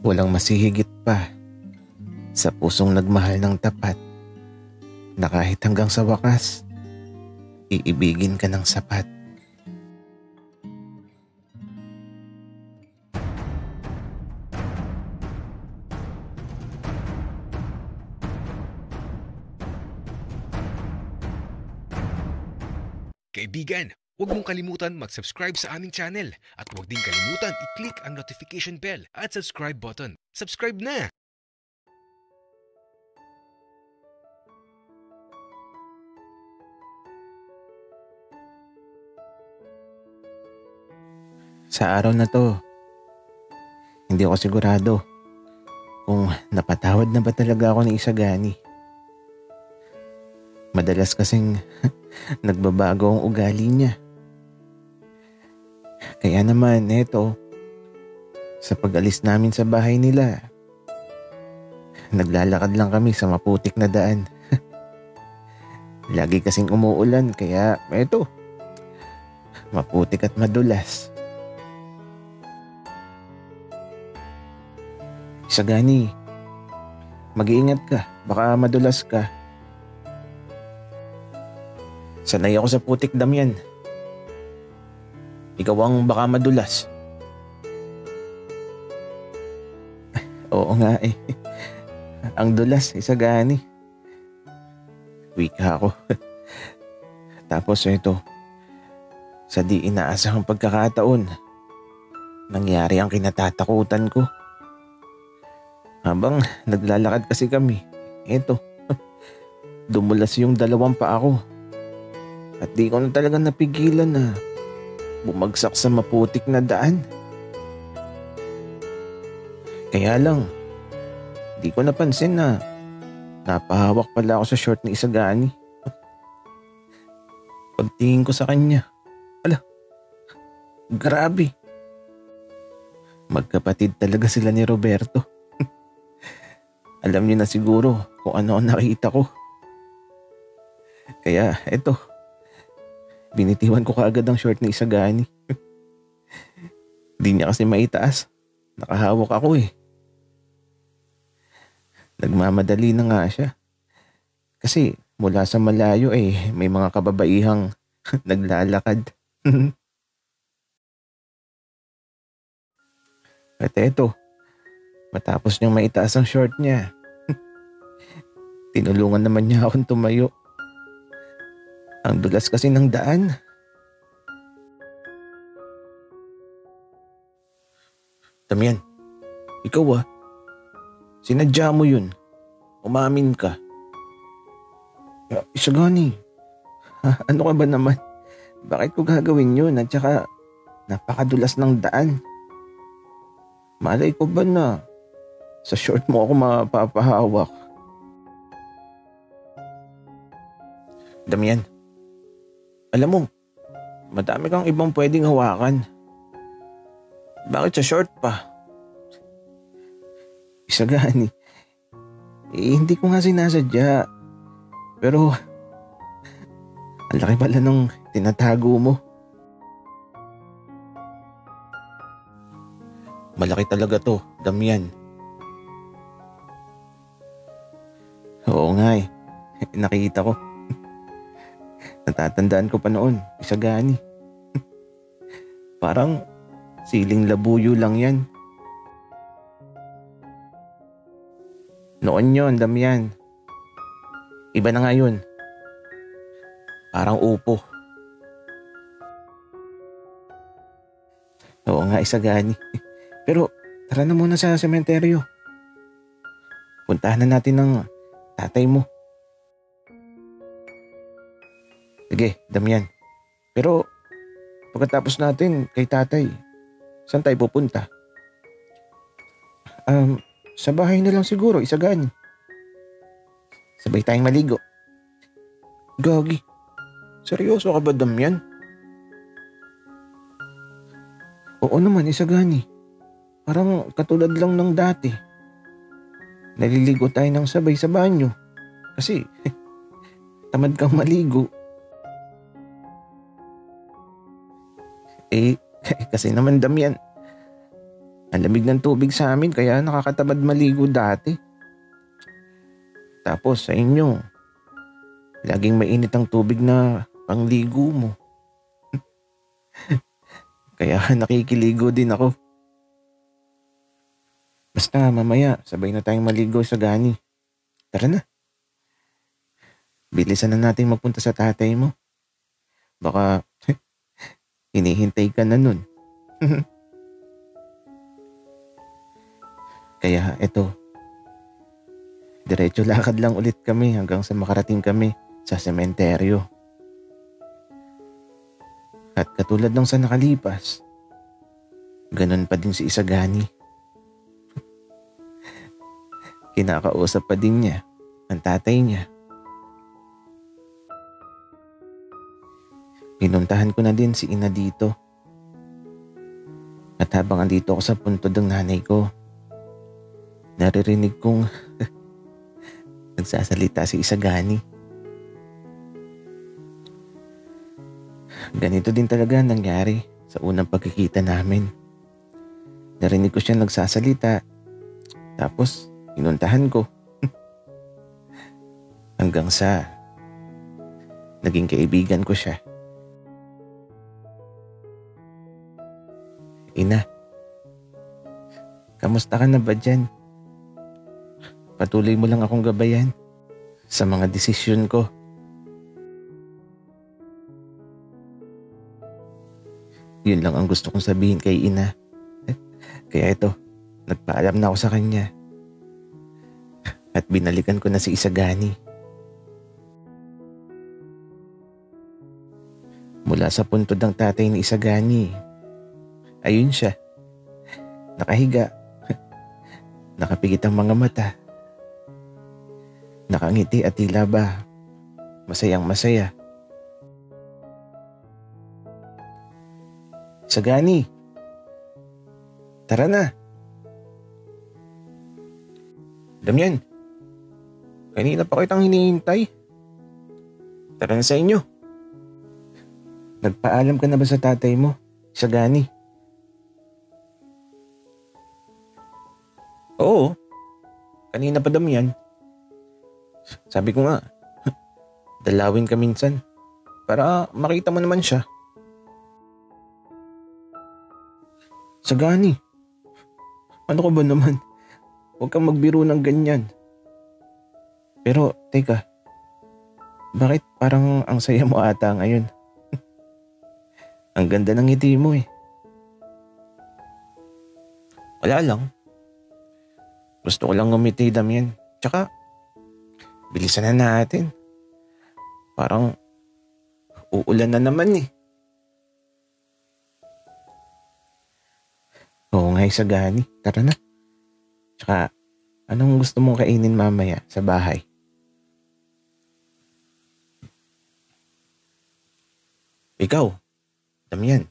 Walang masihigit pa sa pusong nagmahal ng tapat na kahit hanggang sa wakas, iibigin ka ng sapat. Kaibigan, huwag mong kalimutan mag-subscribe sa aming channel at huwag din kalimutan i-click ang notification bell at subscribe button. Subscribe na! Sa araw na to, hindi ako sigurado kung napatawad na ba talaga ako ni Isagani. Madalas kasing nagbabago ang ugali niya. Kaya naman, eto, sa pag-alis namin sa bahay nila, naglalakad lang kami sa maputik na daan. Lagi kasing umuulan, kaya eto, maputik at madulas. Isagani, mag-iingat ka, baka madulas ka. Sanay ako sa putik, Damian. Ikaw ang baka madulas. Oo nga eh. Ang dulas, Isagani. Wika ako. Tapos ito, sa di inaasahang pagkakataon, nangyari ang kinatatakutan ko. Habang naglalakad kasi kami, eto, dumulas yung dalawang paa ko. At di ko na talaga napigilan na bumagsak sa maputik na daan. Kaya lang, di ko napansin na napahawak pala ako sa short ni Isagani. Pagtingin ko sa kanya, ala, grabe. Magkapatid talaga sila ni Roberto. Alam niyo na siguro kung ano ang nakita ko. Kaya eto, binitiwan ko kaagad ang short ni Isagani. Di niya kasi maitaas. Nakahawak ako eh. Nagmamadali na nga siya. Kasi mula sa malayo eh, may mga kababaihang naglalakad. At eto, matapos niyang maitaas ang short niya, tinulungan naman niya akong tumayo. Ang dulas kasi ng daan. Damian, ikaw sinadya mo yun. Umamin ka. Isagani, ano ka ba naman? Bakit ko gagawin yun? At saka, napakadulas ng daan. Malay ko ba na sa short mo ako mapapahawak? Damian, alam mo, madami kang ibang pwedeng hawakan. Bakit sa short pa? Isagani, hindi ko nga sinasadya. Pero, ang laki pala nung tinatago mo. Malaki talaga to, Damian. Oo nga eh, nakita ko. Natatandaan ko pa noon, Isagani. Parang siling labuyo lang yan. Noon yon, Damian. Iba na nga yun. Parang upo. Oo nga, Isagani. Pero tara na muna sa sementeryo. Puntahan na natin ng tatay mo. Sige, Damian. Pero pagkatapos natin kay tatay, saan tayo pupunta? Sa bahay na lang siguro, Isagani. Sabay tayong maligo. Gagi. Seryoso ka ba, Damian? Oo naman, Isagani. Parang katulad lang ng dati. Naliligo tayo ng sabay sa banyo. Kasi, tamad kang maligo. Kasi naman, Damian, Ang lamig ng tubig sa amin kaya nakakatamad maligo dati. Tapos sa inyo, laging mainit ang tubig na pangligo mo. Kaya nakikiligo din ako. Basta mamaya, sabay na tayong maligo sa gani. Tara na. Bilisan na natin magpunta sa tatay mo. Baka hinihintay ka na nun. Kaya eto, diretso lakad lang ulit kami hanggang sa makarating kami sa sementeryo. At katulad ng sa nakalipas, ganun pa din si Isagani. Kinakausap pa din niya ang tatay niya. Pinuntahan ko na din si ina dito. At habang andito ako sa puntod ng nanay ko, naririnig kong nagsasalita si Isagani. Ganito din talaga nangyari sa unang pagkikita namin. Narinig ko siya nagsasalita, tapos pinuntahan ko. Hanggang sa naging kaibigan ko siya. Ina, kamusta ka na ba dyan? Patuloy mo lang akong gabayan sa mga desisyon ko. Yun lang ang gusto kong sabihin kay ina. Kaya ito, nagpaalam na ako sa kanya. At binalikan ko na si Isagani. Mula sa puntod ng tatay ni Isagani, ayun siya. Nakahiga. Nakapikit ang mga mata. Nakangiti at tila ba masayang masaya. Isagani, tara na. Damian, kanina pa kitang hinihintay. Tara na sa inyo. Nagpaalam ka na ba sa tatay mo, Isagani? Oo, kanina pa Damian. Sabi ko nga, dalawin ka minsan para makita mo naman siya. Isagani, ano ka ba naman? Huwag kang magbiro ng ganyan. Pero, teka, bakit parang ang saya mo ata ngayon? Ang ganda ng ngiti mo eh. Wala lang. Gusto ko lang ngumiti, Damian. Tsaka, bilisan na natin. Parang uulan na naman eh. Oo nga, Isagani. Tara na. Tsaka, anong gusto mong kainin mamaya sa bahay? Ikaw, Damian.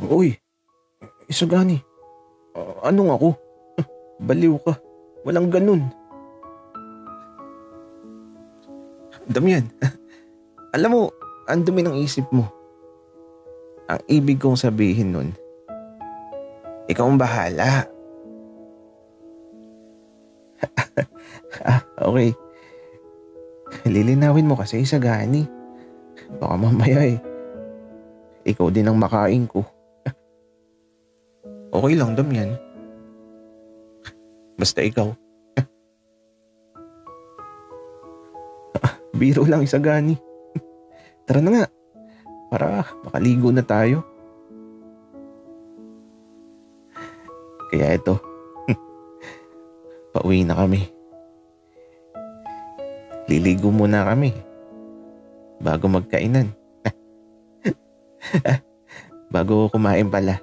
Uy, Isagani. Anong ako? Baliw ka. Walang ganun. Damian, alam mo, ang dumi ng isip mo. Ang ibig kong sabihin nun, ikaw ang bahala. Okay. Lilinawin mo kasi, Isagani. Baka mamaya ikaw din ang makain ko. Okay lang, Damian. Basta ikaw. Biro lang, Isagani. Tara na nga. Para makaligo na tayo. Kaya ito. Pauwi na kami. Liligo muna kami. Bago magkainan. Bago kumain pala.